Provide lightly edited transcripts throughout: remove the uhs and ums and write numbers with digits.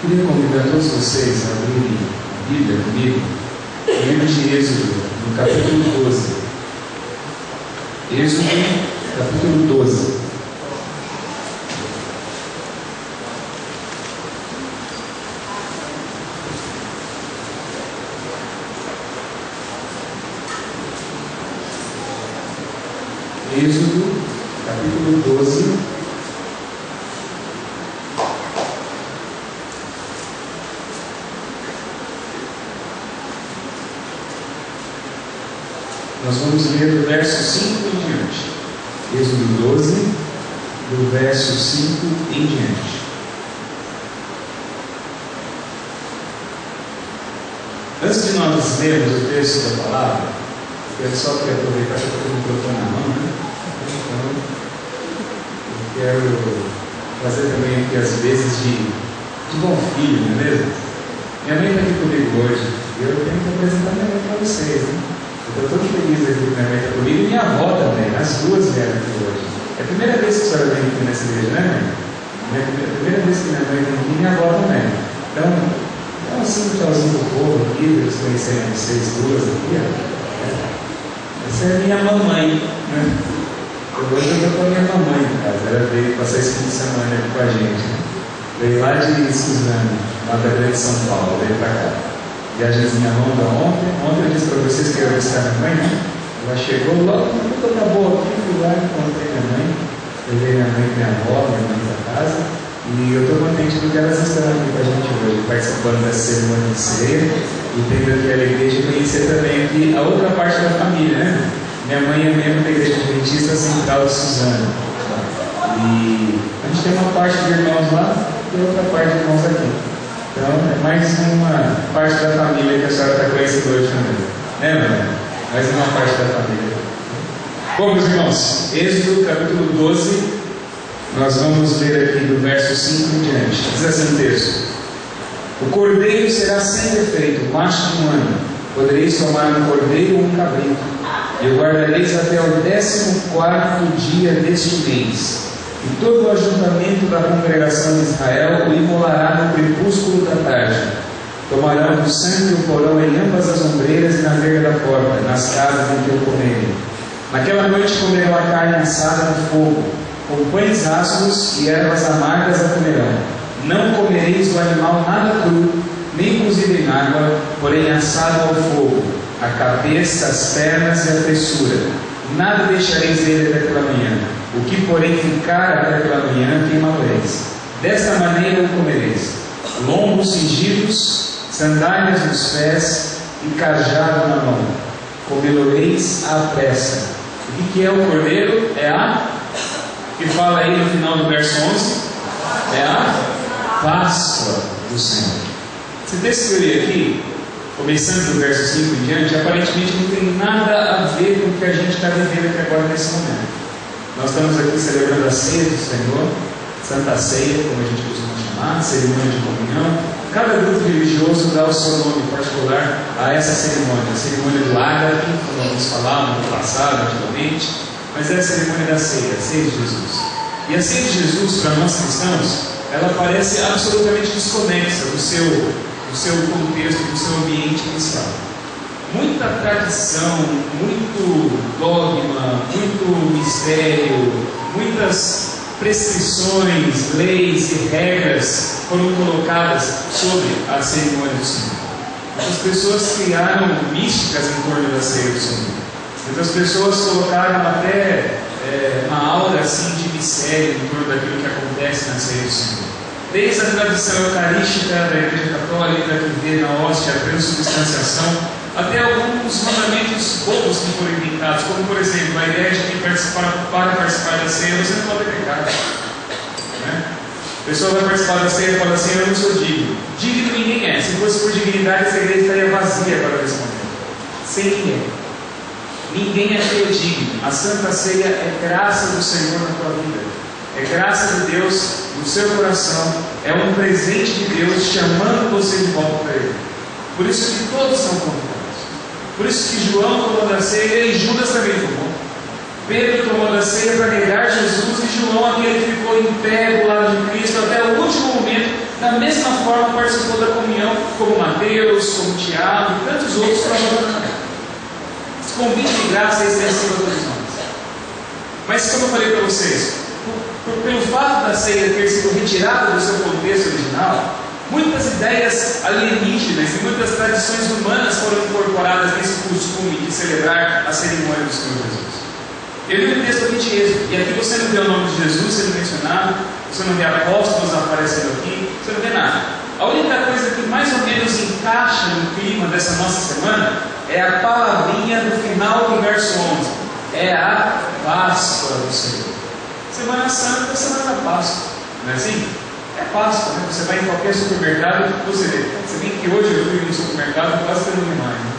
Queria convidar todos vocês a abrirem a Bíblia comigo, no livro de Êxodo, no capítulo 12. Êxodo, capítulo 12. Êxodo, capítulo 12. Nós vamos ler do verso 5 em diante. Êxodo 12, do verso 5 em diante. Antes de nós lermos o texto da palavra, eu só quero aproveitar que eu estou com o microfone na mão, né? Então, eu quero fazer também aqui as vezes de bom filho, não é mesmo? Minha mãe está aqui comigo hoje. Eu tenho que apresentar minha mãe para vocês, né? Eu estou todo feliz aqui que minha mãe está comigo e minha avó também, as duas vieram aqui hoje. É a primeira vez que a senhora vem aqui nessa igreja, né, mãe? É a primeira vez que minha mãe vem aqui e minha avó também. Então, dá assim um tchauzinho do povo aqui, para eles conhecerem vocês duas aqui, ó. Essa é a minha mamãe, né? Hoje eu estou com a minha mamãe em casa. Ela veio passar esse fim de semana aqui com a gente, né? Veio lá de Suzano, lá da Grande São Paulo, veio para cá. Viagemzinha longa ontem. Ontem eu disse para vocês que eu ia visitar minha mãe, né? Ela chegou logo, tudo acabou aqui, fui lá e encontrei minha mãe. Levei minha mãe e minha avó, minha mãe para casa. E eu estou contente porque elas estão aqui com a gente hoje, participando dessa cerimônia de ceia. E tendo aqui a alegria de conhecer também aqui a outra parte da família, né? Minha mãe é membro da Igreja Adventista Central de Suzano. E a gente tem uma parte de irmãos lá e outra parte de irmãos aqui. Então, é mais uma parte da família que a senhora está conhecendo hoje também. Né, mãe? Mais uma parte da família. Bom, meus irmãos, Êxodo, capítulo 12, nós vamos ler aqui do verso 5 em diante. Diz assim o texto: O cordeiro será sem defeito, macho de um ano. Podereis tomar um cordeiro ou um cabrito, e o guardareis até o 14º dia deste mês. E todo o ajuntamento da congregação de Israel o imolará no crepúsculo da tarde. Tomarão do sangue e o porão em ambas as ombreiras e na verga da porta, nas casas em que o comerem. Naquela noite comerão a carne assada no fogo, com pães ásperos e ervas amargas a comerão. Não comereis do animal nada cru, nem cozido em água, porém assado ao fogo, a cabeça, as pernas e a fessura. Nada deixareis dele até pela manhã. O que, porém, ficar até pela manhã, queimareis. Desta maneira o comereis: lombos cingidos, sandálias nos pés e cajado na mão. Comê-lo-eis à pressa. O que é o cordeiro? É a que fala aí no final do verso 11, é a Páscoa do Senhor. Esse texto que eu li aqui, começando do verso 5 em diante, aparentemente não tem nada a ver com o que a gente está vivendo aqui agora nesse momento. Nós estamos aqui celebrando a ceia do Senhor, Santa Ceia, como a gente costuma chamar, cerimônia de comunhão. Cada grupo religioso dá o seu nome particular a essa cerimônia. A cerimônia do ágape, como nós falávamos no passado, antigamente, mas é a cerimônia da ceia, a ceia de Jesus. E a ceia de Jesus, para nós cristãos, ela parece absolutamente desconexa do seu contexto, do seu ambiente inicial. Muita tradição, muito dogma, muito mistério, muitas prescrições, leis e regras foram colocadas sobre a cerimônia do Senhor. Muitas pessoas criaram místicas em torno da ceia do Senhor. Muitas pessoas colocaram até uma aura assim de mistério em torno daquilo que acontece na ceia do Senhor. Desde a tradição eucarística da Igreja Católica, que vê na hóstia a transubstanciação, até alguns mandamentos bobos que foram inventados, como por exemplo a ideia de que para participar da ceia você não pode pecar, né? A pessoa vai participar da ceia e fala assim: eu não sou digno. Digno ninguém é. Se fosse por dignidade, essa igreja estaria vazia para responder. Sem ninguém. Ninguém é digno. A Santa Ceia é graça do Senhor na tua vida, é graça de Deus no seu coração, é um presente de Deus chamando você de volta para Ele. Por isso que todos são convidados. Por isso que João tomou da ceia e Judas também tomou. Pedro tomou da ceia para negar Jesus, e João, aquele que ficou em pé do lado de Cristo até o último momento, da mesma forma participou da comunhão, como Mateus, como Tiago e tantos outros trabalhadores. Esse convite de graça é extensivo a todos nós. Mas, como eu falei para vocês, pelo fato da ceia ter sido retirada do seu contexto original, muitas ideias alienígenas e muitas tradições humanas foram incorporadas nesse costume de celebrar a cerimônia do Senhor Jesus. Eu li um texto aqui de Êxodo, e aqui você não vê o nome de Jesus sendo mencionado, você não vê apóstolos aparecendo aqui, você não vê nada. A única coisa que mais ou menos encaixa no clima dessa nossa semana é a palavrinha no final do verso 11. É a Páscoa do Senhor. Semana Santa é Semana da Páscoa, não é assim? É Páscoa, né? Você vai em qualquer supermercado, você vê. Você vê que hoje eu fui no supermercado quase que eu não vi mais, né?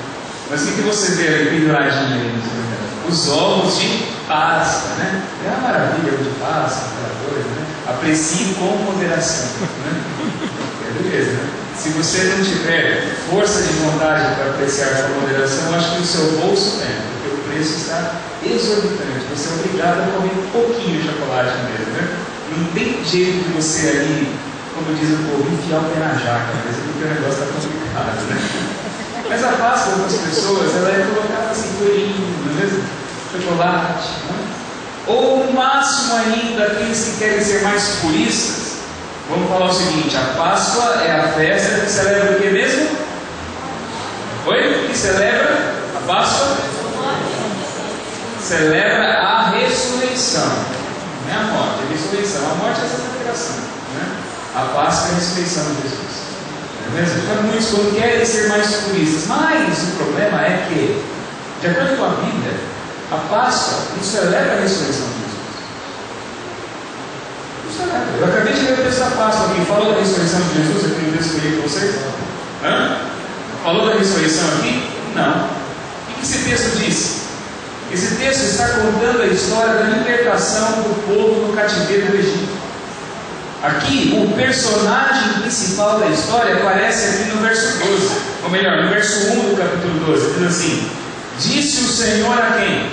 Mas o que você vê aí penduradinho aí no supermercado? Os ovos de Páscoa, né? É uma maravilha o de Páscoa, aquela coisa, né? Aprecie com moderação, né? É beleza, né? Se você não tiver força de vontade para apreciar com moderação, eu acho que o seu bolso tem, porque o preço está exorbitante. Você é obrigado a comer um pouquinho de chocolate mesmo, né? Não tem jeito de você ali, como diz o povo, enfiar o pé na jaca, mesmo porque o negócio está complicado, né? Mas a Páscoa para as pessoas, ela é colocada assim, florinho, não é mesmo? Chocolate, né? Ou o máximo ainda, aqueles que querem ser mais puristas, vamos falar o seguinte: a Páscoa é a festa que celebra o que mesmo? Oi? Que celebra? A Páscoa? Celebra a ressurreição. Não é a morte, é a ressurreição. A morte é essa integração, né? A Páscoa é a ressurreição de Jesus. Não é mesmo? Então, muitos quando querem ser mais puristas. Mas o problema é que, de acordo com a Bíblia, a Páscoa não celebra a ressurreição de Jesus. Não celebra. Eu acabei de ler o texto da Páscoa aqui. Falou da ressurreição de Jesus aqui no texto que eu li para vocês? Hã? Falou da ressurreição aqui? Não. O que esse texto diz? Esse texto está contando a história da libertação do povo no cativeiro do Egito. Aqui, o personagem principal da história aparece aqui no verso 12. Ou melhor, no verso 1 do capítulo 12. Diz assim: disse o Senhor a quem?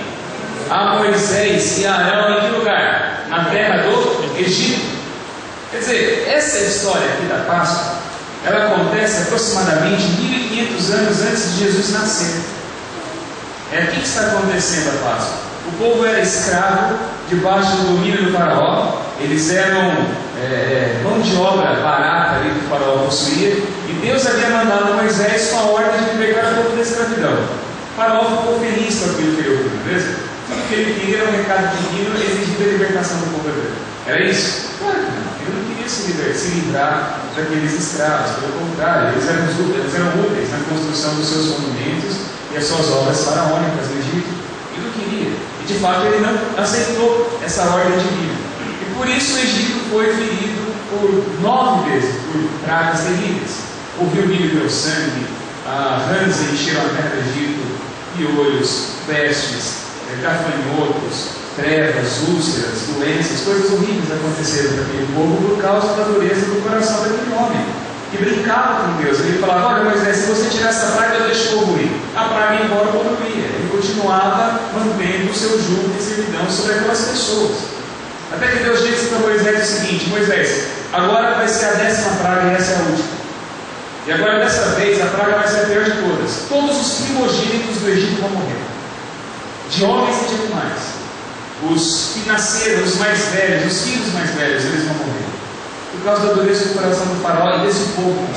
A Moisés e a Arão em que lugar? Na terra do Egito. Quer dizer, essa história aqui da Páscoa, ela acontece aproximadamente 1500 anos antes de Jesus nascer. É aqui que está acontecendo a Páscoa. O povo era escravo, debaixo do domínio do faraó. Eles eram mão de obra barata ali que o faraó possuía. E Deus havia mandado Moisés com a ordem de libertar o povo da escravidão. O faraó ficou feliz com aquilo que ele ouviu, não é mesmo? Tudo que ele queria era um recado divino exigindo a libertação do povo hebreu. Era isso? Claro que não. Ele não queria se livrar daqueles escravos. Pelo contrário, eles eram úteis na construção dos seus monumentos e as suas obras faraônicas no Egito. Ele não queria. E de fato ele não aceitou essa ordem divina. E por isso o Egito foi ferido por 9 vezes por pragas terríveis. O rio Nilo deu sangue, rãs encheram a terra do Egito, piolhos, pestes, gafanhotos, trevas, úlceras, doenças, coisas horríveis aconteceram para aquele povo por causa da dureza do coração daquele homem, que brincava com Deus. Ele falava: olha, Moisés, se você tirar essa praga, eu deixo o povo ir. A praga ia embora, o povo ia. Ele continuava mantendo o seu jugo de servidão sobre aquelas pessoas. Até que Deus disse para Moisés o seguinte: Moisés, agora vai ser a 10ª praga e essa é a última. E agora dessa vez a praga vai ser a pior de todas. Todos os primogênitos do Egito vão morrer, de homens e de animais. Os que nasceram, os mais velhos, os filhos mais velhos, eles vão morrer, por causa da dureza do coração do faraó e desse povo.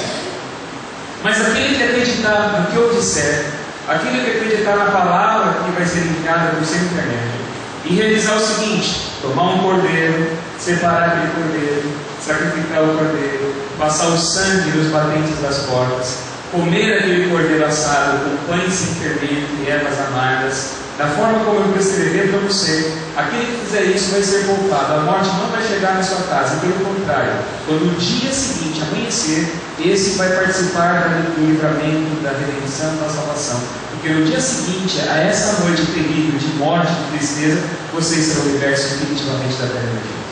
Mas aquele que acreditar no que eu disser, aquele que acreditar na palavra que vai ser enviada por seu intermédio, e realizar o seguinte: tomar um cordeiro, separar aquele cordeiro, sacrificar o cordeiro, passar o sangue nos batentes das portas, comer aquele cordeiro assado com pães sem fermento e ervas amargas, da forma como eu prescrever para você, aquele que fizer isso vai ser poupado. A morte não vai chegar na sua casa, pelo contrário, quando no dia seguinte amanhecer, esse vai participar do livramento, da redenção, da salvação. Porque no dia seguinte, a essa noite terrível de morte e de tristeza, vocês serão libertos definitivamente da terra do Egito.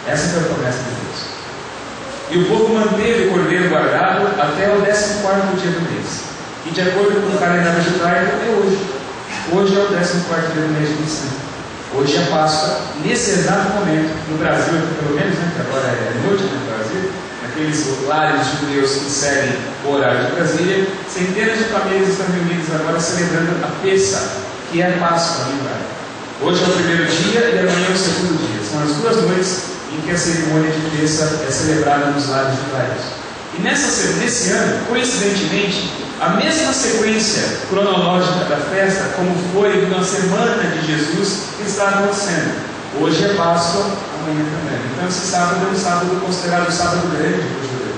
Essa foi a promessa de Deus. E o povo manteve o cordeiro guardado até o 14º dia do mês. E de acordo com o calendário judaico, é hoje. Hoje é o 14º dia do mês de Nissan. Hoje é Páscoa. Nesse exato momento, no Brasil, pelo menos, né, que agora é noite no Brasil, aqueles lares judeus que seguem o horário de Brasília, centenas de famílias estão reunidas agora celebrando a Pessa, que é a Páscoa no hebraico. Hoje é o primeiro dia e amanhã é o segundo dia. São as 2 noites em que a cerimônia de Pessa é celebrada nos lares judaicos. E nesse ano, coincidentemente, a mesma sequência cronológica da festa, como foi na semana de Jesus, está acontecendo. Hoje é Páscoa, amanhã também. Então esse sábado é um sábado considerado o sábado grande para o judeu.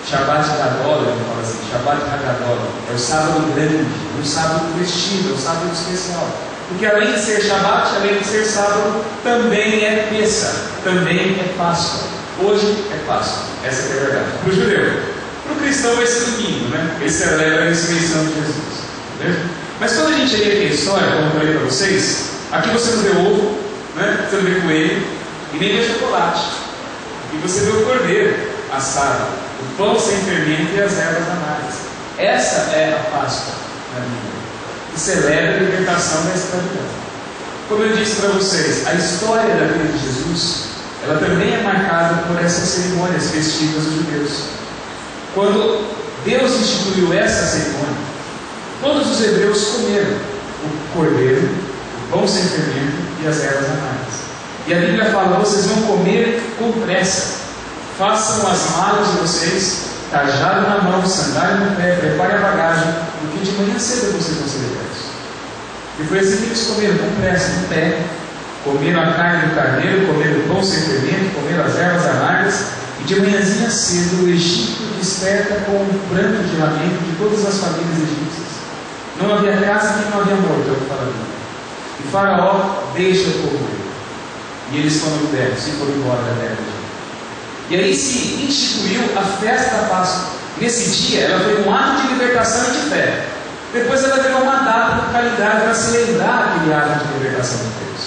Shabbat Gadol, ele fala assim, Shabbat Hagadol, é o sábado grande, um sábado festivo, é um sábado especial. Porque além de ser Shabbat, além de ser sábado, também é Pessa, também é Páscoa. Hoje é Páscoa, essa que é a verdade. Para o judeu. Para o cristão vai ser domingo, né? Ele celebra a ressurreição de Jesus. Entendeu? Mas quando a gente lê aqui a história, como eu falei para vocês, aqui você não vê ovo, né? Você não vê coelho, e nem vê chocolate. E você vê o cordeiro assado, o pão sem fermento e as ervas amargas. Essa é a Páscoa na Bíblia, que celebra a libertação da escravidão. Como eu disse para vocês, a história da vida de Jesus, ela também é marcada por essas cerimônias festivas dos judeus. Quando Deus instituiu essa cerimônia, todos os hebreus comeram o cordeiro, o pão sem fermento e as ervas amargas. E a Bíblia fala: vocês vão comer com pressa, façam as malas de vocês, cajado na mão, sandália no pé, prepare a bagagem, porque de manhã cedo vocês vão ser libertos. E foi assim que eles comeram, com pressa, no pé, comeram a carne do carneiro, comeram o pão sem fermento, comeram as ervas amargas. E de manhãzinha cedo o Egito desperta com um pranto de lamento de todas as famílias egípcias. Não havia casa que não havia morto, é o que fala a Bíblia. E Faraó deixa o povo ir. E eles foram libertos e foram embora da terra de Egito. E aí se instituiu a festa da Páscoa. Nesse dia ela foi um ato de libertação e de fé. Depois ela virou uma data do calendário para se lembrar aquele ato de libertação de Deus.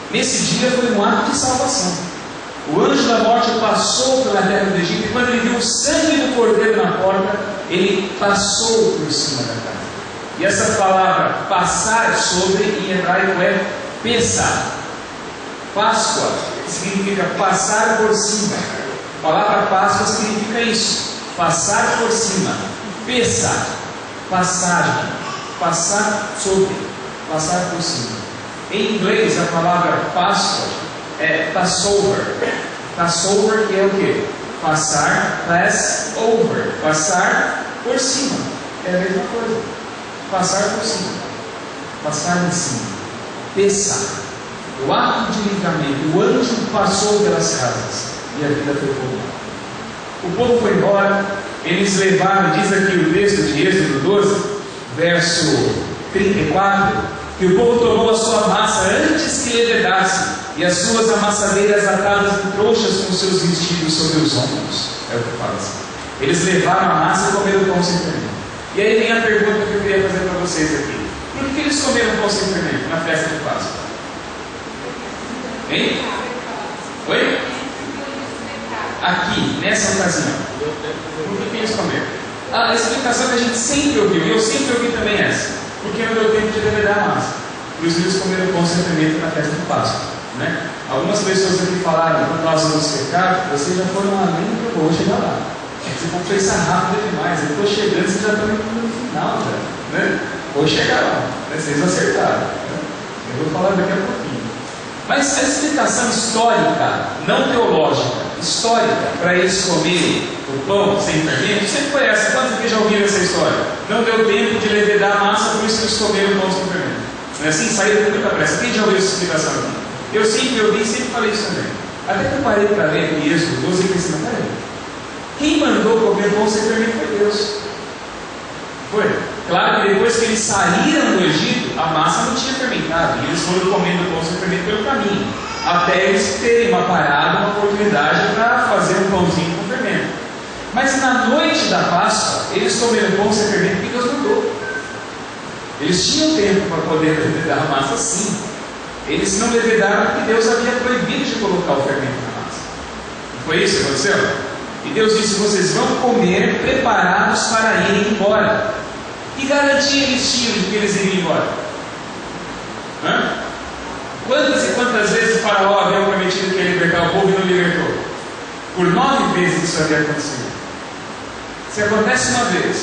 Nesse dia foi um ato de salvação. O anjo da morte passou pela terra do Egito, e quando ele viu o sangue do cordeiro na porta, ele passou por cima da casa. E essa palavra passar sobre, em hebraico, é Pessah. Páscoa significa passar por cima. A palavra Páscoa significa isso, passar por cima. Pessah, passagem, passar sobre, passar por cima. Em inglês, a palavra Páscoa é Passover. Passover que é o que? Passar, pass over, passar por cima. É a mesma coisa. Passar por cima. Passar em cima. Pessah. O ato de livramento. O anjo passou pelas casas e a vida foi povoada. O povo foi embora. Eles levaram, diz aqui o texto de Êxodo 12, verso 34, que o povo tomou a sua massa antes que levedasse, e as suas amassadeiras atadas em trouxas com seus vestidos sobre os ombros. É o que fala assim. Eles levaram a massa e comeram pão sem fermento. E aí vem a pergunta que eu queria fazer para vocês aqui: por que eles comeram pão sem fermento na festa de Páscoa? Hein? Oi? Aqui, nessa ocasião, por que eles comeram? A explicação que a gente sempre ouviu, e eu sempre ouvi também essa: porque não deu tempo de levedar a massa. Por isso eles comeram pão sem fermento na festa de Páscoa. Né? Algumas pessoas aqui falaram por causa dos pecados, vocês já foram além do que eu vou chegar lá. Vocês vão pensar rápido demais. Eu estou chegando, vocês já estão indo no final. Já, né? Vou chegar lá. Né? Vocês acertaram. Né? Eu vou falar daqui a pouquinho. Mas a explicação histórica, não teológica, histórica, para eles comerem o pão sem fermento, sempre foi essa. Quantos aqui já ouviram essa história? Não deu tempo de levedar a massa, por isso eles comeram o pão sem fermento. Não é assim? Saíram com muita pressa. Quem já ouviu essa explicação aqui? Eu sempre ouvi e sempre falei isso também. Até que eu parei para ler aqui Êxodo 12 e pensei: mas peraí, quem mandou comer pão sem fermento foi Deus. Foi. Claro que depois que eles saíram do Egito, a massa não tinha fermentado, e eles foram comendo pão sem fermento pelo caminho, até eles terem uma parada, uma oportunidade para fazer um pãozinho com fermento. Mas na noite da Páscoa, eles comeram pão sem fermento porque Deus mandou. Eles tinham tempo para poder levedar a massa, sim. Eles não levedaram porque Deus havia proibido de colocar o fermento na massa. Não foi isso que aconteceu? E Deus disse: vocês vão comer preparados para irem embora. Que garantia eles tinham de que eles iriam embora? Quantas e quantas vezes o Faraó havia prometido que ia libertar o povo e não libertou? Por 9 vezes isso havia acontecido. Se acontece uma vez,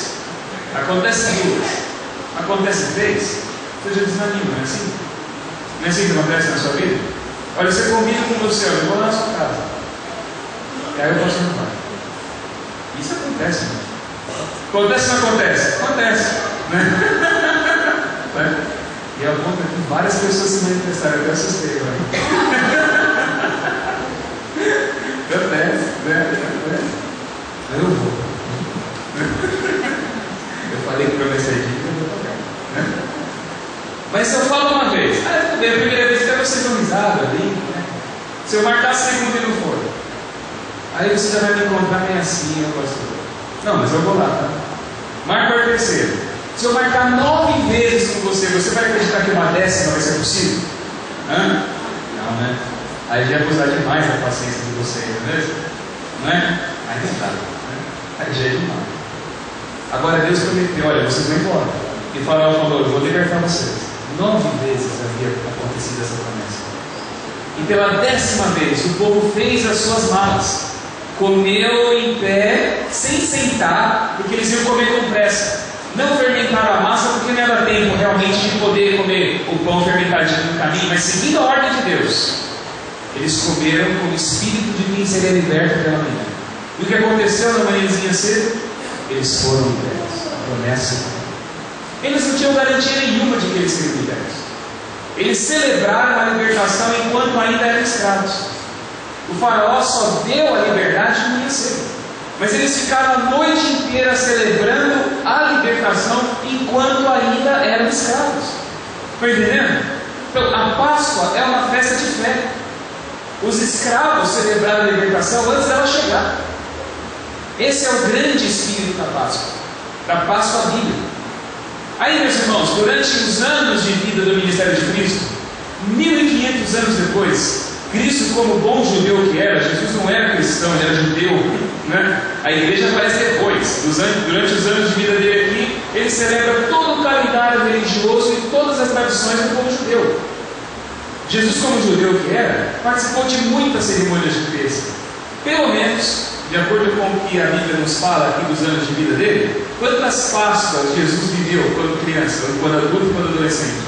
acontece duas, acontece três, você já desanima, não é assim? Não é assim que acontece na sua vida? Olha, você combina com você, olha, eu vou lá na sua casa. E aí eu posso ir no bar. Isso acontece, né? Acontece ou não acontece? Acontece, né? E ao ponto que várias pessoas se manifestaram, eu até assustei agora. Acontece, né? Aí eu vou. Eu falei que promessa de eu vou tocar, né? Mas se eu falo uma vez, tudo bem, a primeira vez até vocês dão risada ali, né? Se eu marcar a segunda e não for, aí você já vai me encontrar meio assim, eu gosto. Não, mas eu vou lá, tá? Marca a terceira. Se eu marcar 9 vezes com você, você vai acreditar que uma 10ª vai ser possível? Hã? Não, né? Aí já abusar demais a paciência de vocês, não é? Aí não dá, né? Aí já é demais. Agora Deus prometeu, olha, vocês vão embora. E Faraó falou, eu vou libertar vocês. 9 vezes havia acontecido essa promessa. E pela 10ª vez, o povo fez as suas malas. Comeu em pé, sem sentar, porque eles iam comer com pressa. Não fermentaram a massa, porque não era tempo realmente de poder comer o pão fermentadinho no caminho, mas seguindo a ordem de Deus, eles comeram com o espírito de quem seria liberto pela manhã. E o que aconteceu na manhãzinha cedo? Eles foram libertos. A promessa. Eles não tinham garantia nenhuma de que eles seriam libertos. Eles celebraram a libertação enquanto ainda eram escravos. O Faraó só deu a liberdade de manhã cedo. Mas eles ficaram a noite inteira celebrando a libertação enquanto ainda eram escravos. Estão entendendo? Então, a Páscoa é uma festa de fé. Os escravos celebraram a libertação antes dela chegar. Esse é o grande espírito da Páscoa bíblica. Aí, meus irmãos, durante os anos de vida do ministério de Cristo, 1500 anos depois, Cristo, como bom judeu que era, Jesus não era cristão, ele era judeu, né? A igreja aparece depois. Durante os anos de vida dele aqui, ele celebra todo o calendário religioso e todas as tradições do povo judeu. Jesus, como judeu que era, participou de muitas cerimônias de festa. Pelo menos, de acordo com o que a Bíblia nos fala aqui dos anos de vida dele, quantas Páscoas Jesus viveu quando criança, quando adulto e quando adolescente?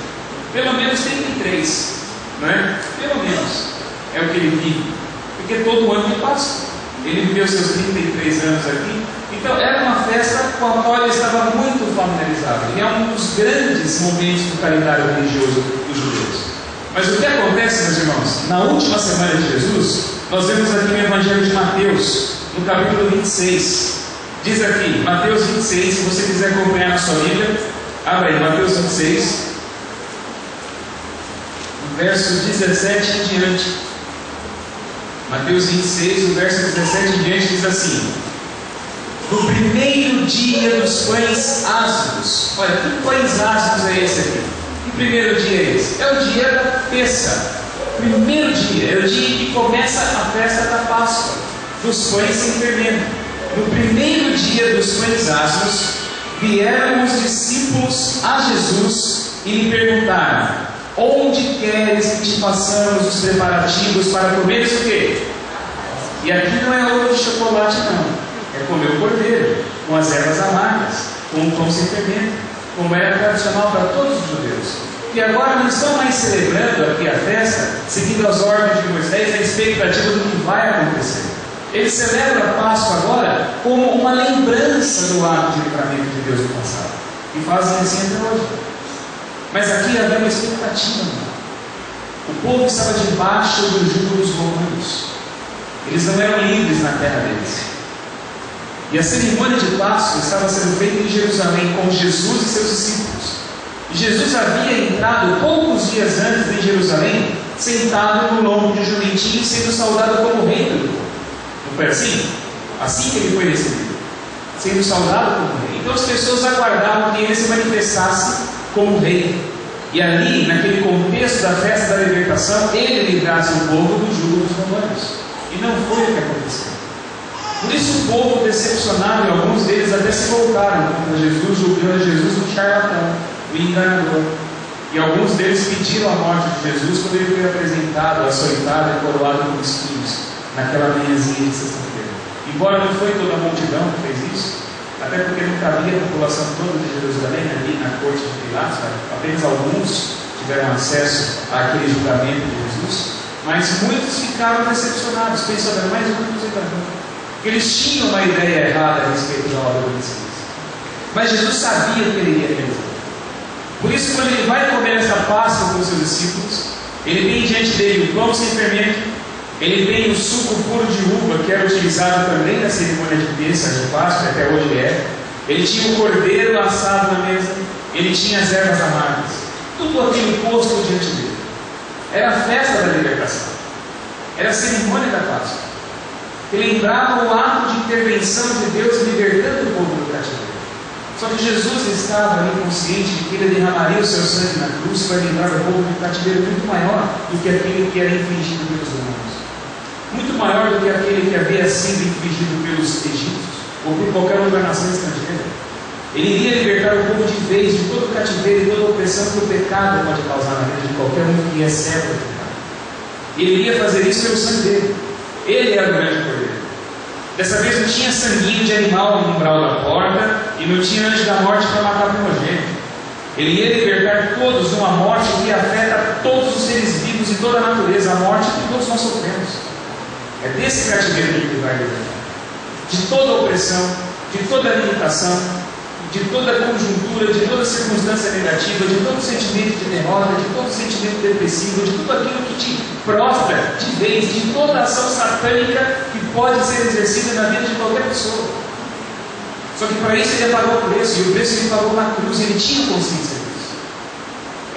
Pelo menos 33, não é? Pelo menos é o que ele vive, porque todo ano tem Páscoa. Ele viveu seus 33 anos aqui, então era uma festa com a qual ele estava muito familiarizado, e é um dos grandes momentos do calendário religioso dos judeus. Mas o que acontece, meus irmãos? Na última semana de Jesus, nós vemos aqui no Evangelho de Mateus, no capítulo 26. Diz aqui, Mateus 26, se você quiser acompanhar na sua Bíblia, abra aí, Mateus 26, no verso 17 em diante. Mateus 26, o verso 17 em diante diz assim: no primeiro dia dos pães ázimos. Olha, que pães ázimos é esse aqui? Que primeiro dia é esse? É o dia da Pêssah. Primeiro dia, é o dia que começa a festa da Páscoa, dos pães sem fermento. No primeiro dia dos pães ázimos, vieram os discípulos a Jesus e lhe perguntaram: onde queres que te façamos os preparativos para comeres o quê? E aqui não é ovo de chocolate não, é comer o cordeiro, com as ervas amargas, com o pão sem fermento, como era tradicional para todos os judeus. E agora não estão mais celebrando aqui a festa, seguindo as ordens de Moisés, a expectativa do que vai acontecer. Eles celebram a Páscoa agora como uma lembrança do ato de livramento de Deus no passado, e fazem assim até hoje. Mas aqui havia uma expectativa. O povo estava debaixo do jugo dos romanos. Eles não eram livres na terra deles. E a cerimônia de Páscoa estava sendo feita em Jerusalém com Jesus e seus discípulos. E Jesus havia entrado poucos dias antes em Jerusalém, sentado no lombo de jumentinho, sendo saudado como rei do povo. Não foi assim? Assim que ele foi recebido, sendo saudado como rei. Então as pessoas aguardavam que ele se manifestasse como rei. E ali, naquele contexto da festa da libertação, ele livrasse o povo do jugo dos romanos. E não foi o que aconteceu. Por isso o povo, decepcionado, e alguns deles até se voltaram contra Jesus, julgando Jesus um charlatão, um enganador. E alguns deles pediram a morte de Jesus quando ele foi apresentado, açoitado e coroado com espinhos, naquela manhãzinha de sexta-feira. Embora não foi toda a multidão que fez isso, até porque não cabia a população toda de Jerusalém ali na corte de Pilatos, apenas alguns tiveram acesso àquele julgamento de Jesus, mas muitos ficaram decepcionados, pensando, mais uma coisa porque eles tinham uma ideia errada a respeito da obra do Messias. Mas Jesus sabia o que ele iria realizar. Por isso, quando ele vai comer essa Páscoa com os seus discípulos, ele tem diante dele o pão sem fermento, ele tem o suco puro de uva, que era utilizado também na cerimônia de bênção de Páscoa, até hoje é. Ele tinha o cordeiro assado na mesa, ele tinha as ervas amargas, tudo aquilo posto diante dele. Era a festa da libertação, era a cerimônia da Páscoa, que lembrava o ato de intervenção de Deus libertando o povo do cativeiro. Só que Jesus estava ali consciente de que ele derramaria o seu sangue na cruz para livrar o povo do cativeiro muito maior do que aquele que era infligido pelos romanos, muito maior do que aquele que havia sido infligido pelos egípcios ou por qualquer outra nação estrangeira. Ele iria libertar o povo de vez de todo o cativeiro e toda a opressão que o pecado pode causar na vida de qualquer um que é cego do pecado. Ele iria fazer isso pelo sangue dele. Ele era o grande cordeiro. Dessa vez não tinha sanguinho de animal no umbral da porta e não tinha anjo da morte para matar o primogênito. Ele ia libertar todos de uma morte que afeta todos os seres vivos e toda a natureza, a morte que todos nós sofremos. É desse cativeiro que ele vai libertar. De toda a opressão, de toda a limitação, de toda a conjuntura, de toda a circunstância negativa, de todo sentimento de derrota, de todo sentimento depressivo, de tudo aquilo que te prostra de vez, de toda a ação satânica que pode ser exercida na vida de qualquer pessoa. Só que para isso ele pagou o preço, e o preço ele pagou na cruz, ele tinha consciência disso.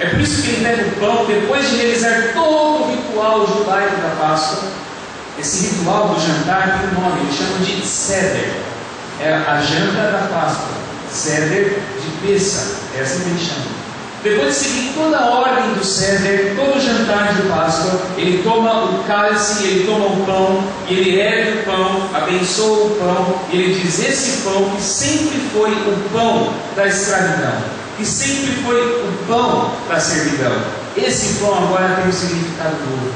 É por isso que ele pega o pão, depois de realizar todo o ritual judaico da Páscoa. Esse ritual do jantar tem um nome, eles chamam de Seder. É a janta da Páscoa. Seder de Pessa, é assim que ele chama. Depois de seguir toda a ordem do Seder, todo o jantar de Páscoa, ele toma o cálice, ele toma o pão, e ele ergue o pão, abençoa o pão, e ele diz: esse pão que sempre foi o pão da escravidão, que sempre foi o pão da servidão, esse pão agora tem um significado novo.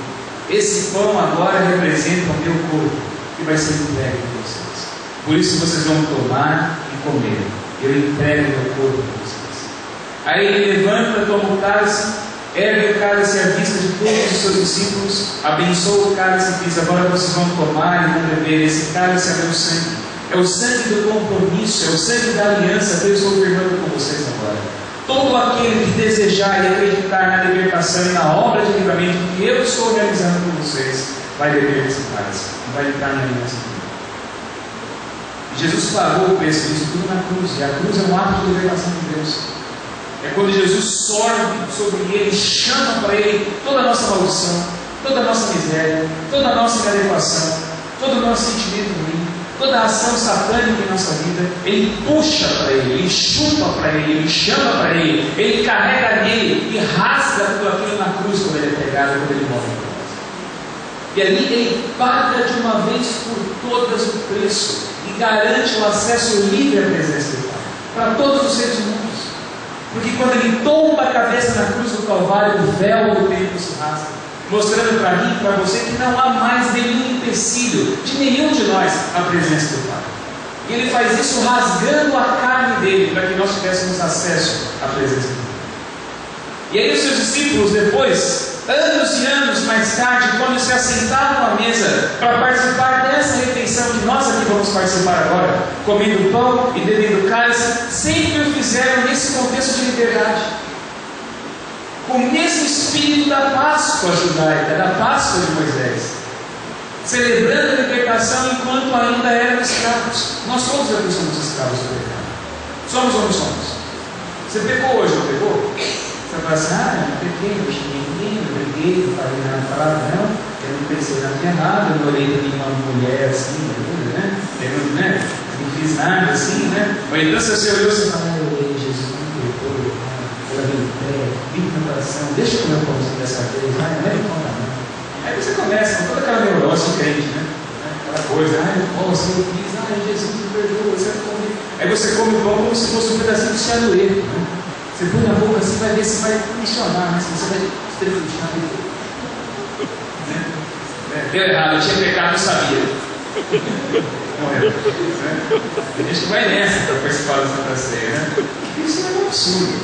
Esse pão agora representa o meu corpo, que vai ser entregue a vocês. Por isso vocês vão tomar e comer. Eu entrego o meu corpo a vocês. Aí ele levanta, toma o cálice, ergue o cálice à vista de todos os seus discípulos, abençoa o cálice e diz: agora vocês vão tomar e vão beber. Esse cálice é meu sangue. É o sangue do compromisso, é o sangue da aliança que eu estou firmando com vocês agora. Todo aquele que desejar e acreditar na libertação e na obra de livramento que eu estou realizando com vocês, vai beber desse cálice e vai entrar na aliança comigo. Jesus pagou o preço disso tudo na cruz, e a cruz é um ato de libertação de Deus. É quando Jesus sorve sobre ele, chama para ele toda a nossa maldição, toda a nossa miséria, toda a nossa inadequação, todo o nosso sentimento ruim, toda a ação satânica em nossa vida. Ele puxa para ele chupa para ele chama para ele carrega nele e rasga tudo aquilo na cruz quando ele é pregado, quando ele morre. E ali ele paga de uma vez por todas o preço e garante o acesso livre à presença do Pai para todos os seres humanos. Porque quando ele tomba a cabeça na cruz do Calvário, o véu do templo se rasga, mostrando para mim e para você que não há mais nenhum empecilho de nenhum de nós à presença do Pai. E ele faz isso rasgando a carne dele para que nós tivéssemos acesso à presença dele. E aí os seus discípulos depois, anos e anos mais tarde, quando se assentaram à mesa para participar dessa refeição que nós aqui vamos participar agora, comendo pão e bebendo cálice, sempre o fizeram nesse contexto de liberdade, com o mesmo espírito da Páscoa judaica, da Páscoa de Moisés, celebrando a libertação enquanto ainda eram escravos. Nós todos aqui somos escravos do pecado. Somos ou não somos? Você pecou hoje, não pecou? Você fala assim: eu pequei, eu xinguei ninguém, eu briguei, não falei nada, falava não, eu não pensei nada de errado, eu não olhei para nenhuma mulher assim, né? Eu não fiz nada assim, né? Ou então se você olhou, você fala: eu olhei, Jesus não me perdoou, eu lavei o pé, vim no coração, deixa eu comer o pãozinho dessa vez, não é me conta não. Aí você começa com toda aquela neurose crente, né? Aquela coisa: eu fiz, Jesus me perdoou, você come. Aí você come o pão como se fosse um pedacinho de charueiro, né? Você põe na boca assim, vai ver se vai funcionar, né? Se você vai estremechar. Deu errado, eu tinha pecado, eu sabia. Morreu. Né? A gente vai nessa para participar da Santa Ceia. Né? Isso é um absurdo.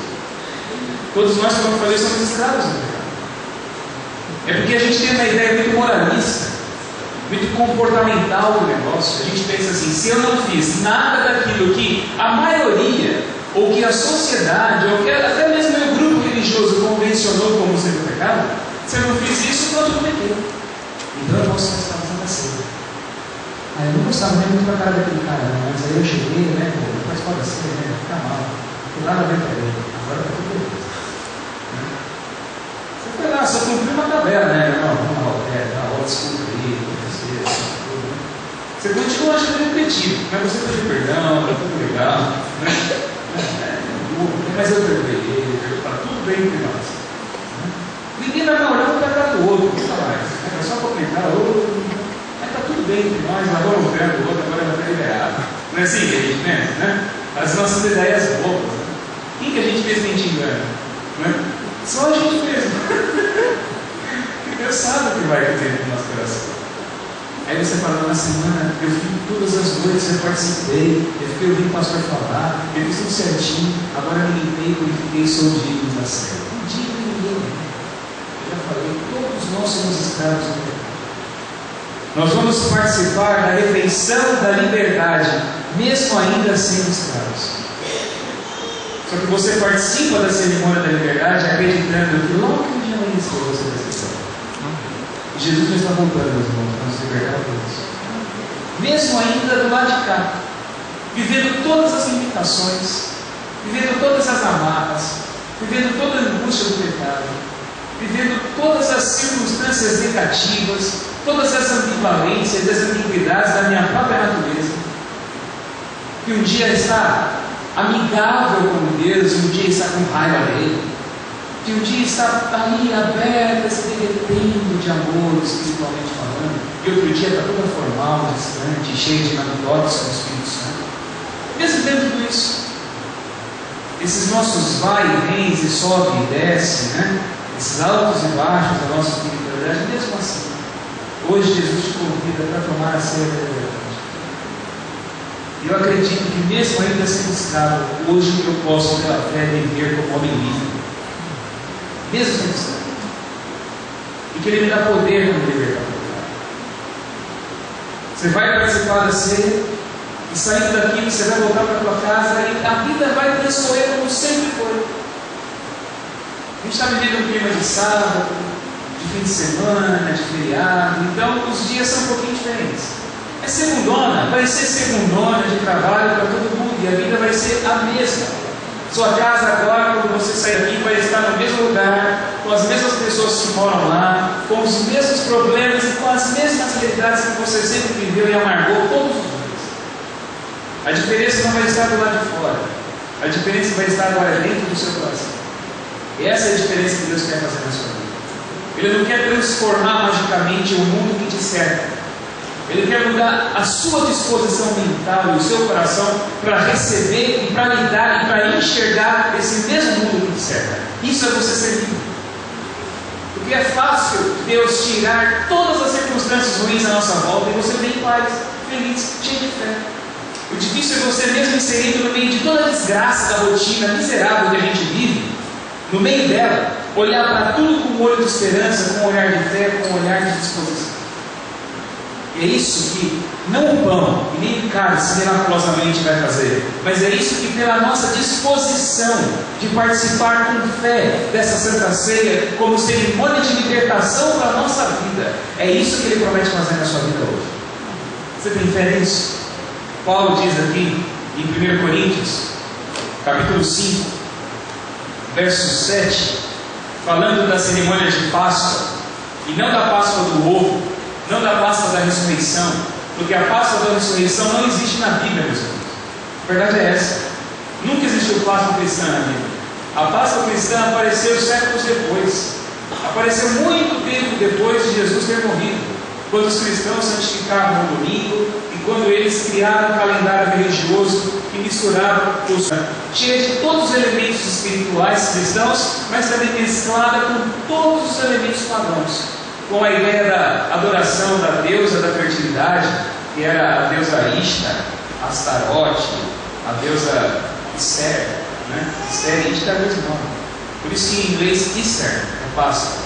Todos nós, como eu falei, somos escravos do pecado. É porque a gente tem uma ideia muito moralista, muito comportamental do negócio. A gente pensa assim: se eu não fiz nada daquilo que a maioria, ou que a sociedade, ou que até mesmo meu grupo religioso convencionou como sendo pecado, se eu não fiz isso, pronto, eu pequei. Então eu posso participar da Santa Ceia. Eu não gostava nem muito da cara daquele cara, mas aí eu cheguei, né? Pô, eu participar da ceia, né? Fica mal. Não tem nada a ver com ele. Agora tá tudo bem. Você foi lá, só cumpriu uma tabela, né? Não, vamos lá, desculpa aí, tudo, né? Você continua achando ele pedido, mas você pediu perdão, tá tudo legal, né? Mas eu perdoei ele, tá tudo bem entre nós. Ninguém vai olhar um para o outro, nunca mais. É só comentar outro. Mas tá tudo bem entre nós, agora um pé do outro, agora já está liberado. Não é assim que a gente pensa, né? As nossas ideias bobas. Né? Quem que a gente fez que a gente engana? Né? Só a gente mesmo. Porque Deus sabe o que vai ter no nosso coração. Aí você fala: na semana eu fui todas as noites, eu participei, eu fiquei ouvindo o pastor falar, eu fiz tudo certinho, agora me limpei, purifiquei, sou digno da ceia. Não digo ninguém. Eu já falei, todos nós somos escravos do pecado. Nós vamos participar da refeição da liberdade, mesmo ainda sendo escravos. Só que você participa da cerimônia da liberdade acreditando que logo que o dia amanhecer você vai ser salvo. E Jesus não está voltando, meus irmãos, para nos libertar a todos. Mesmo ainda do lado de cá, vivendo todas as limitações, vivendo todas as amarras, vivendo toda a angústia do pecado, vivendo todas as circunstâncias negativas, todas as ambivalências, as ambiguidades da minha própria natureza, que um dia está amigável com Deus, um dia está com raiva dele, que um dia está ali aberta, se derretendo de amor, espiritualmente falando, e outro dia está toda formal, distante, cheia de anedóticos com o Espírito Santo. Mesmo dentro tudo isso, esses nossos vai e vens, e sobe e desce, né? Esses altos e baixos da nossa espiritualidade, mesmo assim, hoje Jesus te convida para tomar a ceia da liberdade. E eu acredito que mesmo ainda sendo escravo, hoje eu posso, pela fé, viver como homem livre. Mesmo sendo escravo. E que Ele me dá poder para me libertar do pecado. Você vai participar da ceia, e saindo daqui você vai voltar para a tua casa, e a vida vai transcorrer como sempre foi. A gente está vivendo um clima de sábado, de fim de semana, de feriado, então os dias são um pouquinho diferentes. É segundona, vai ser segundona de trabalho para todo mundo, e a vida vai ser a mesma. Sua casa agora, quando você sair daqui, vai estar no mesmo lugar, com as mesmas pessoas que moram lá, com os mesmos problemas e com as mesmas realidades que você sempre viveu e amargou todos os dias. A diferença não vai estar do lado de fora, a diferença vai estar agora dentro do seu coração. E essa é a diferença que Deus quer fazer na sua vida. Ele não quer transformar magicamente o mundo que te cerca. Ele quer mudar a sua disposição mental e o seu coração para receber e para lidar e para enxergar esse mesmo mundo que te cerca. Isso é você ser livre. Porque é fácil Deus tirar todas as circunstâncias ruins à nossa volta e você vem em paz, feliz, cheio de fé. O difícil é você mesmo inserido no meio de toda a desgraça da rotina miserável que a gente vive, no meio dela, olhar para tudo com um olho de esperança, com um olhar de fé, com um olhar de disposição. E é isso que não o pão e nem o cálice miraculosamente vai fazer, mas é isso que, pela nossa disposição de participar com fé dessa Santa Ceia como cerimônia de libertação para a nossa vida, é isso que Ele promete fazer na sua vida hoje. Você tem fé nisso? Paulo diz aqui em 1 Coríntios capítulo 5 verso 7, falando da cerimônia de Páscoa, e não da Páscoa do ovo, não da Páscoa da ressurreição, porque a Páscoa da ressurreição não existe na Bíblia, meus irmãos. A verdade é essa. Nunca existiu Páscoa cristã na Bíblia. A Páscoa cristã apareceu séculos depois. Apareceu muito tempo depois de Jesus ter morrido, quando os cristãos santificavam o domingo e quando eles criaram um calendário religioso que misturava os cheio de todos os elementos espirituais cristãos, mas também mesclada com todos os elementos pagãos, com a ideia da adoração da deusa da fertilidade, que era a deusa Ishtar, Astarote, a deusa Esther, né? Esther e Ishtar é o mesmo nome. Por isso que em inglês Easter é Páscoa,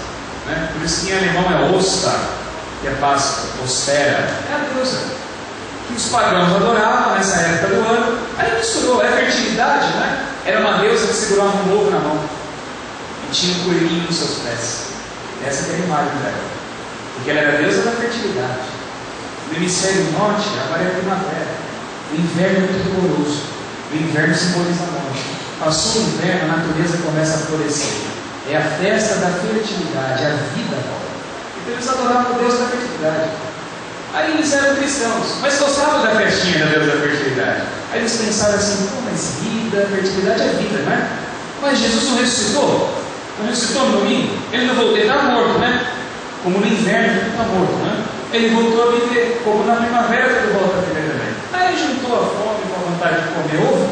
né? Por isso que em alemão é Ostar, que é Páscoa, Ostera, é a deusa que os pagãos adoravam nessa época do ano. Aí misturou, é fertilidade, né? Era uma deusa que segurava um ovo na mão e tinha um coelhinho nos seus pés. Essa que é a imagem dela, porque ela era a deusa da fertilidade. No hemisfério norte, agora é a primavera. O inverno é muito rigoroso. O inverno simboliza a morte. Passou o inverno, a natureza começa a florescer. É a festa da fertilidade, a vida nova. Então eles adoravam o Deus da fertilidade. Aí eles eram cristãos, mas gostavam da festinha da Deus da fertilidade. Aí eles pensaram assim: pô, mas vida, fertilidade é vida, né? Mas Jesus não ressuscitou? Não ressuscitou no domingo? Ele não voltou, ele está morto, né? Como no inverno, ele está morto, né? Ele voltou a viver, como na primavera ele volta a viver também. Aí juntou a fome com a vontade de comer ovo.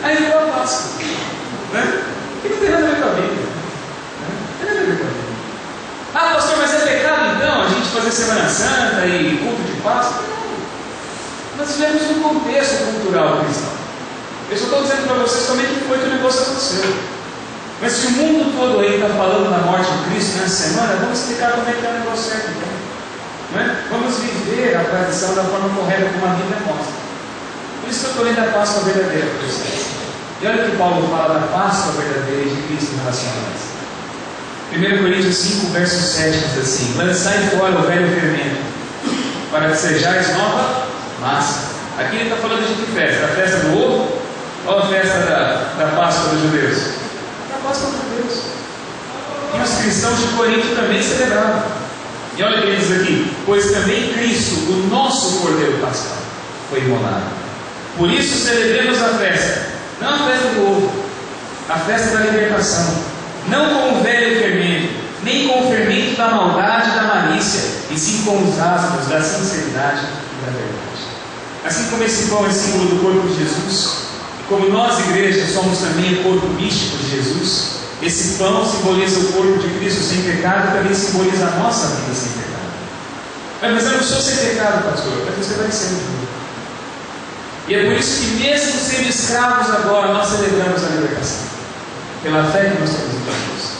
Aí virou a Páscoa, né? Que não tem nada a ver com a Bíblia, né? Não tem nada a ver com a Bíblia. Ah, pastor, mas é pecado então a gente fazer Semana Santa e culto de Páscoa? Não. Nós vivemos um contexto cultural cristão. Eu só estou dizendo para vocês como é que foi que o negócio aconteceu. Mas se o mundo todo aí está falando da morte de Cristo nessa semana, vamos explicar como é que é o negócio certo então. Não é? Vamos viver a tradição da forma correta como a Bíblia mostra. Por isso que eu estou lendo a Páscoa verdadeira para vocês. E olha o que Paulo fala da Páscoa verdadeira de Cristo em relação a nós. 1 Coríntios 5, verso 7 diz assim: lançai fora o velho fermento, para que sejais nova massa. Aqui ele está falando de que festa? A festa do ovo ou a festa da Páscoa dos judeus? Da Páscoa dos judeus. E os cristãos de Corinto também celebravam. E olha o que ele diz aqui: pois também Cristo, o nosso Cordeiro Pascal, foi imolado. Por isso celebremos a festa, não a festa do ovo, a festa da libertação. Não com o velho fermento, nem com o fermento da maldade e da malícia, e sim com os asmos da sinceridade e da verdade. Assim como esse pão é símbolo do corpo de Jesus, e como nós, igreja, somos também o corpo místico de Jesus, esse pão simboliza o corpo de Cristo sem pecado e também simboliza a nossa vida sem pecado. Mas eu não sou sem pecado, pastor, mas você vai ser um dia. E é por isso que, mesmo sendo escravos agora, nós celebramos a libertação. Pela fé que nós temos em Jesus.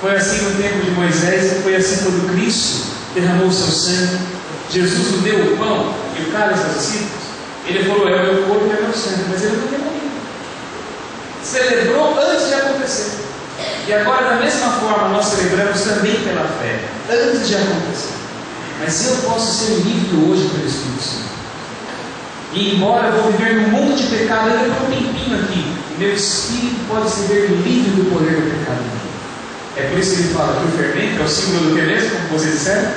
Foi assim no tempo de Moisés e foi assim quando Cristo derramou o seu sangue. Jesus nos deu o pão e o cálice aos discípulos. Ele falou: é o meu corpo e é o meu sangue. Mas ele não demoliu. Celebrou antes de acontecer. E agora, da mesma forma, nós celebramos também pela fé, antes de acontecer. Mas eu posso ser livre hoje pelo Espírito Santo. E embora eu vou viver num mundo de pecado ainda por um tempinho aqui, meu espírito pode se ver livre do poder do pecado. É por isso que ele fala que o fermento é o símbolo do que mesmo, como vocês disseram?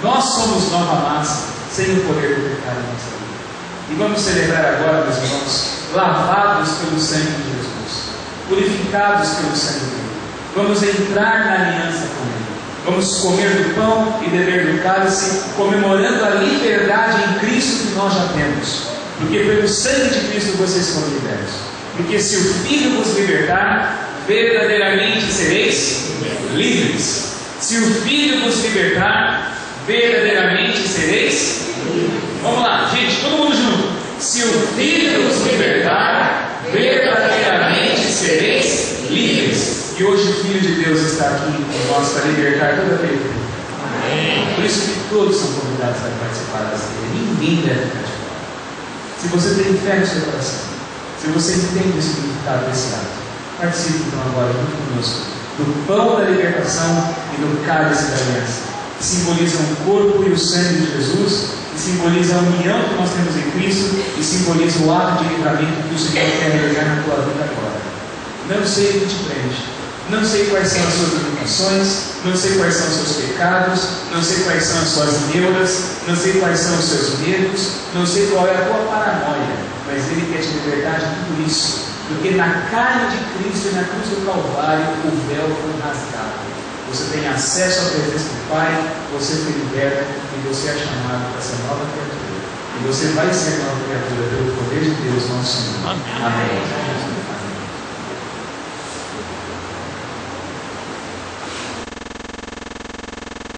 Nós somos nova massa, sem o poder do pecado em nossa vida. E vamos celebrar agora, meus irmãos, lavados pelo sangue de Jesus, purificados pelo sangue dele. Vamos entrar na aliança com ele. Vamos comer do pão e beber do cálice, comemorando a liberdade em Cristo que nós já temos. Porque pelo sangue de Cristo vocês foram libertos. Porque se o Filho vos libertar, verdadeiramente sereis livres. Se o Filho vos libertar, verdadeiramente sereis livres. Vamos lá, gente, todo mundo junto. Se o Filho vos libertar, verdadeiramente sereis livres. E hoje o Filho de Deus está aqui com nós para libertar toda a vida. Por isso que todos são convidados a participar da ceia. Ninguém deve ficar de fora. Se você tem fé no seu coração, se você entende o significado desse ato, participe então agora junto conosco do pão da libertação e do cálice da aliança, que simbolizam o corpo e o sangue de Jesus, que simboliza a união que nós temos em Cristo e simboliza o ato de livramento que o Senhor quer realizar na tua vida agora. Não sei o que te prende, não sei quais são as suas limitações, não sei quais são os seus pecados, não sei quais são as suas neuras, não sei quais são os seus medos, não sei qual é a tua paranoia, mas Ele quer te libertar de tudo isso, porque na carne de Cristo e na cruz do Calvário o véu foi rasgado. Você tem acesso à presença do Pai, você foi liberto e você é chamado para ser nova criatura. E você vai ser nova criatura pelo poder de Deus, nosso Senhor. Amém.